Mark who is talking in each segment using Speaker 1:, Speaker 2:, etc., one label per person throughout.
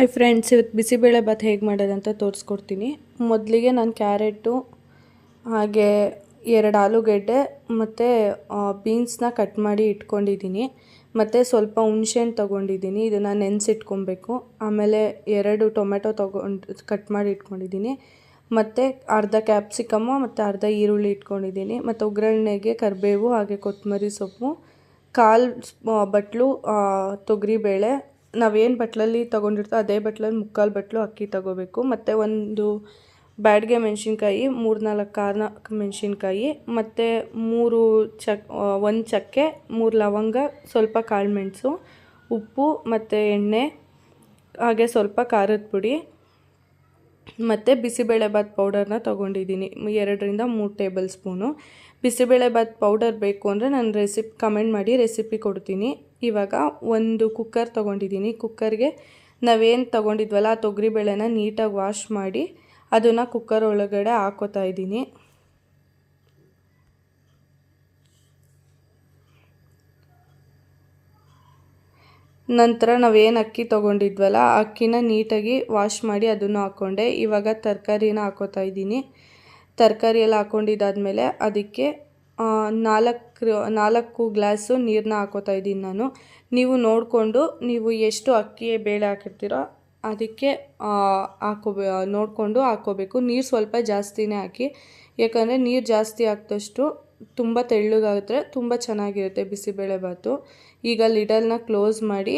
Speaker 1: Hi friends, ಇವತ್ತು ಬಿಸಿಬೇಳೆ ಬಾತ್ ಹೇಗೆ ಮಾಡೋದಂತ ತೋರಿಸ್ಕೊಡ್ತೀನಿ. ಮೊದಲಿಗೆ ನಾನು ಕ್ಯಾರೆಟು ಹಾಗೆ 2 ಆಲೂಗೆಡ್ಡೆ ಮತ್ತು ಬೀನ್ಸ್ನ ಕಟ್ ಮಾಡಿ ಇಟ್ಕೊಂಡಿದ್ದೀನಿ. ಮತ್ತು ಸ್ವಲ್ಪ ಹುಣಸೆಹಣ್ಣು ತೊಗೊಂಡಿದ್ದೀನಿ, ಇದನ್ನು ನೆನೆಸಿಟ್ಕೊಬೇಕು. ಆಮೇಲೆ 2 ಟೊಮೆಟೊ ಕಟ್ ಮಾಡಿ ಇಟ್ಕೊಂಡಿದ್ದೀನಿ. ಮತ್ತು ಅರ್ಧ ಕ್ಯಾಪ್ಸಿಕಮ್ಮು ಮತ್ತು ಅರ್ಧ ಈರುಳ್ಳಿ ಇಟ್ಕೊಂಡಿದ್ದೀನಿ. ಮತ್ತು ಒಗ್ಗರಣೆಗೆ ಕರಿಬೇವು ಹಾಗೆ ಕೊತ್ತಂಬರಿ ಸೊಪ್ಪು, 1/4 ಬಟ್ಲು ತೊಗರಿಬೇಳೆ, ನಾವೇನು ಬಟ್ಲಲ್ಲಿ ತೊಗೊಂಡಿರ್ತೀವೋ ಅದೇ ಬಟ್ಲಲ್ಲಿ 3/4 ಬಟ್ಲು ಅಕ್ಕಿ ತೊಗೋಬೇಕು. ಮತ್ತು ಒಂದು ಬ್ಯಾಡಗೆ ಮೆಣಸಿನ್ಕಾಯಿ, 3-4 ಕಾಳು ಮೆಣಸಿನ್ಕಾಯಿ, ಮತ್ತು 1 ಚಕ್ಕೆ, 3 ಲವಂಗ, ಸ್ವಲ್ಪ ಕಾಳು ಮೆಣಸು, ಉಪ್ಪು ಮತ್ತು ಎಣ್ಣೆ, ಹಾಗೆ ಸ್ವಲ್ಪ ಖಾರದ ಪುಡಿ ಮತ್ತು ಬಿಸಿಬೇಳೆಬಾತ್ ಪೌಡರ್ನ ತೊಗೊಂಡಿದ್ದೀನಿ 2-3 ಟೇಬಲ್ ಸ್ಪೂನು. ಬಿಸಿಬೇಳೆಬಾತ್ ಪೌಡರ್ ಬೇಕು ಅಂದರೆ ನಾನು ಕಮೆಂಟ್ ಮಾಡಿ ರೆಸಿಪಿ ಕೊಡ್ತೀನಿ. ಇವಾಗ ಒಂದು ಕುಕ್ಕರ್ ತೊಗೊಂಡಿದ್ದೀನಿ. ಕುಕ್ಕರ್ಗೆ ನಾವೇನು ತೊಗೊಂಡಿದ್ವಲ್ಲ ಆ ತೊಗರಿಬೇಳೆನ ನೀಟಾಗಿ ವಾಶ್ ಮಾಡಿ ಅದನ್ನು ಕುಕ್ಕರ್ ಒಳಗಡೆ ಹಾಕೋತಾ ಇದ್ದೀನಿ. ನಂತರ ನಾವೇನು ಅಕ್ಕಿ ತೊಗೊಂಡಿದ್ವಲ್ಲ ಆ ಅಕ್ಕಿನ ನೀಟಾಗಿ ವಾಶ್ ಮಾಡಿ ಅದನ್ನು ಹಾಕ್ಕೊಂಡೆ. ಇವಾಗ ತರಕಾರಿನ ಹಾಕೋತಾ ಇದ್ದೀನಿ. ತರಕಾರಿ ಎಲ್ಲ ಹಾಕ್ಕೊಂಡಿದ್ದಾದಮೇಲೆ ಅದಕ್ಕೆ 4 ಗ್ಲಾಸು ನೀರನ್ನ ಹಾಕೋತಾ ಇದ್ದೀನಿ ನಾನು. ನೀವು ನೋಡಿಕೊಂಡು ನೀವು ಎಷ್ಟು ಅಕ್ಕಿ ಬೇಳೆ ಹಾಕಿರ್ತೀರೋ ಅದಕ್ಕೆ ನೋಡಿಕೊಂಡು ಹಾಕ್ಕೋಬೇಕು. ನೀರು ಸ್ವಲ್ಪ ಜಾಸ್ತಿನೇ ಹಾಕಿ, ಯಾಕಂದರೆ ನೀರು ಜಾಸ್ತಿ ಹಾಕಿದಷ್ಟು ತುಂಬ ತೆಳ್ಳಗಾದರೆ ತುಂಬ ಚೆನ್ನಾಗಿರುತ್ತೆ ಬಿಸಿಬೇಳೆಬಾತು. ಈಗ ಲಿಡಲ್ನ ಕ್ಲೋಸ್ ಮಾಡಿ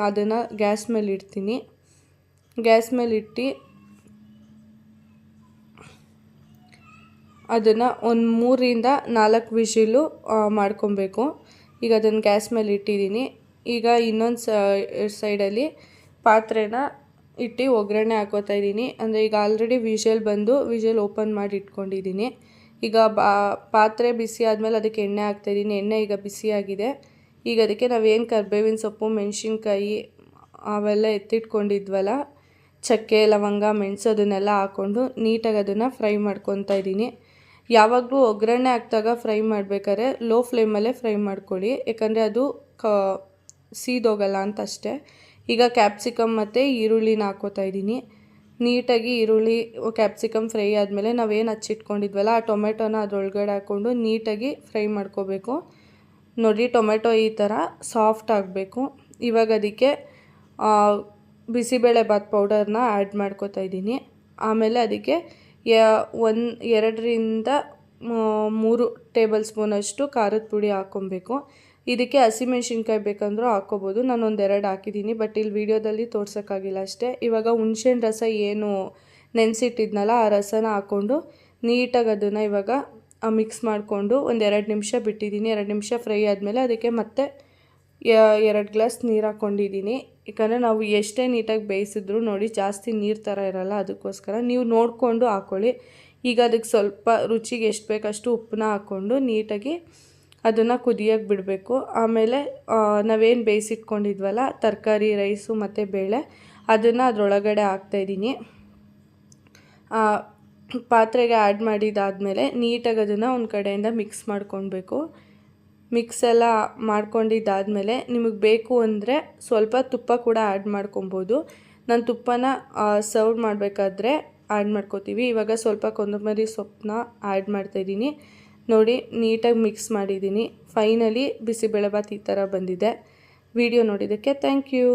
Speaker 1: ಅದನ್ನು ಗ್ಯಾಸ್ ಮೇಲೆ ಇಡ್ತೀನಿ. ಗ್ಯಾಸ್ ಮೇಲೆ ಇಟ್ಟು ಅದನ್ನು ಒಂದು 3-4 ವಿಷಿಲು ಮಾಡ್ಕೊಬೇಕು. ಈಗ ಅದನ್ನು ಗ್ಯಾಸ್ ಮೇಲೆ ಇಟ್ಟಿದ್ದೀನಿ. ಈಗ ಇನ್ನೊಂದು ಸೈಡಲ್ಲಿ ಪಾತ್ರೆನ ಇಟ್ಟು ಒಗ್ಗರಣೆ ಹಾಕೋತಾ ಇದ್ದೀನಿ. ಅಂದರೆ ಈಗ ಆಲ್ರೆಡಿ ವಿಷಲ್ ಓಪನ್ ಮಾಡಿ ಇಟ್ಕೊಂಡಿದ್ದೀನಿ. ಈಗ ಪಾತ್ರೆ ಬಿಸಿ ಆದಮೇಲೆ ಅದಕ್ಕೆ ಎಣ್ಣೆ ಹಾಕ್ತಾಯಿದ್ದೀನಿ. ಎಣ್ಣೆ ಈಗ ಬಿಸಿಯಾಗಿದೆ. ಈಗ ಅದಕ್ಕೆ ನಾವೇನು ಕರಿಬೇವಿನ ಸೊಪ್ಪು, ಮೆಣಸಿನ್ಕಾಯಿ ಅವೆಲ್ಲ ಎತ್ತಿಟ್ಕೊಂಡಿದ್ವಲ್ಲ, ಚಕ್ಕೆ, ಲವಂಗ, ಮೆಣಸು ಅದನ್ನೆಲ್ಲ ಹಾಕ್ಕೊಂಡು ನೀಟಾಗಿ ಅದನ್ನು ಫ್ರೈ ಮಾಡ್ಕೊತಾ ಇದ್ದೀನಿ. ಯಾವಾಗಲೂ ಒಗ್ಗರಣೆ ಹಾಕಿದಾಗ ಫ್ರೈ ಮಾಡಬೇಕಾದ್ರೆ ಲೋ ಫ್ಲೇಮಲ್ಲೇ ಫ್ರೈ ಮಾಡ್ಕೊಳ್ಳಿ, ಯಾಕಂದರೆ ಅದು ಸೀದೋಗಲ್ಲ ಅಂತ ಅಷ್ಟೇ. ಈಗ ಕ್ಯಾಪ್ಸಿಕಮ್ ಮತ್ತು ಈರುಳ್ಳಿನ ಹಾಕೋತಾ ಇದ್ದೀನಿ. ನೀಟಾಗಿ ಈರುಳ್ಳಿ ಕ್ಯಾಪ್ಸಿಕಮ್ ಫ್ರೈ ಆದಮೇಲೆ ನಾವೇನು ಹಚ್ಚಿಟ್ಕೊಂಡಿದ್ವಲ್ಲ ಆ ಟೊಮೆಟೊನ ಅದರೊಳಗಡೆ ಹಾಕ್ಕೊಂಡು ನೀಟಾಗಿ ಫ್ರೈ ಮಾಡ್ಕೋಬೇಕು. ನೋಡಿ, ಟೊಮೆಟೊ ಈ ಥರ ಸಾಫ್ಟ್ ಆಗಬೇಕು. ಇವಾಗ ಅದಕ್ಕೆ ಬಿಸಿಬೇಳೆಬಾತ್ ಪೌಡರ್ನ ಆ್ಯಡ್ ಮಾಡ್ಕೋತಾ ಇದ್ದೀನಿ. ಆಮೇಲೆ ಅದಕ್ಕೆ 2-3 ಟೇಬಲ್ ಸ್ಪೂನಷ್ಟು ಖಾರದ ಪುಡಿ ಹಾಕ್ಕೊಬೇಕು. ಇದಕ್ಕೆ ಹಸಿಮೆಣ್ಸಿನ್ಕಾಯಿ ಬೇಕಂದ್ರೂ ಹಾಕ್ಕೋಬೋದು. ನಾನು 1-2 ಹಾಕಿದ್ದೀನಿ, ಬಟ್ ಇಲ್ಲಿ ವೀಡಿಯೋದಲ್ಲಿ ತೋರ್ಸೋಕ್ಕಾಗಿಲ್ಲ ಅಷ್ಟೇ. ಇವಾಗ ಹುಣಸೆಹಣ್ಣು ರಸ ಏನು ನೆನೆಸಿಟ್ಟಿದ್ನಲ್ಲ ಆ ರಸನ ಹಾಕ್ಕೊಂಡು ನೀಟಾಗಿ ಅದನ್ನು ಇವಾಗ ಮಿಕ್ಸ್ ಮಾಡಿಕೊಂಡು 1-2 ನಿಮಿಷ ಬಿಟ್ಟಿದ್ದೀನಿ. 2 ನಿಮಿಷ ಫ್ರೈ ಆದಮೇಲೆ ಅದಕ್ಕೆ ಮತ್ತೆ 2 ಗ್ಲಾಸ್ ನೀರು ಹಾಕ್ಕೊಂಡಿದ್ದೀನಿ. ಯಾಕಂದರೆ ನಾವು ಎಷ್ಟೇ ನೀಟಾಗಿ ಬೇಯಿಸಿದ್ರು ನೋಡಿ ಜಾಸ್ತಿ ನೀರು ಥರ ಇರೋಲ್ಲ, ಅದಕ್ಕೋಸ್ಕರ ನೀವು ನೋಡಿಕೊಂಡು ಹಾಕ್ಕೊಳ್ಳಿ. ಈಗ ಅದಕ್ಕೆ ಸ್ವಲ್ಪ ರುಚಿಗೆ ಎಷ್ಟು ಬೇಕಷ್ಟು ಉಪ್ಪನ್ನ ಹಾಕ್ಕೊಂಡು ನೀಟಾಗಿ ಅದನ್ನು ಕುದಿಯೋಕ್ಕೆ ಬಿಡಬೇಕು. ಆಮೇಲೆ ನಾವೇನು ಬೇಯಿಸಿಟ್ಕೊಂಡಿದ್ವಲ್ಲ ತರಕಾರಿ, ರೈಸು ಮತ್ತು ಬೇಳೆ ಅದನ್ನು ಅದರೊಳಗಡೆ ಹಾಕ್ತಾಯಿದ್ದೀನಿ. ಪಾತ್ರೆಗೆ ಆ್ಯಡ್ ಮಾಡಿದ್ದಾದಮೇಲೆ ನೀಟಾಗಿ ಅದನ್ನು ಒಂದು ಕಡೆಯಿಂದ ಮಿಕ್ಸ್ ಮಾಡ್ಕೊಳ್ಬೇಕು. ಮಿಕ್ಸ್ ಎಲ್ಲ ಮಾಡ್ಕೊಂಡಿದ್ದಾದಮೇಲೆ ನಿಮಗೆ ಬೇಕು ಅಂದರೆ ಸ್ವಲ್ಪ ತುಪ್ಪ ಕೂಡ ಆ್ಯಡ್ ಮಾಡ್ಕೊಬೋದು. ನಾನು ತುಪ್ಪನ ಸರ್ವ್ ಮಾಡಬೇಕಾದ್ರೆ ಆ್ಯಡ್ ಮಾಡ್ಕೋತೀವಿ. ಇವಾಗ ಸ್ವಲ್ಪ ಕೊತ್ತಂಬರಿ ಸೊಪ್ಪನ್ನ ಆ್ಯಡ್ ಮಾಡ್ತಾಯಿದ್ದೀನಿ. ನೋಡಿ, ನೀಟಾಗಿ ಮಿಕ್ಸ್ ಮಾಡಿದ್ದೀನಿ. ಫೈನಲಿ ಬಿಸಿಬೇಳೆಬಾತ್ ಈ ಥರ ಬಂದಿದೆ. ವಿಡಿಯೋ ನೋಡಿದ್ದಕ್ಕೆ ಥ್ಯಾಂಕ್ ಯು.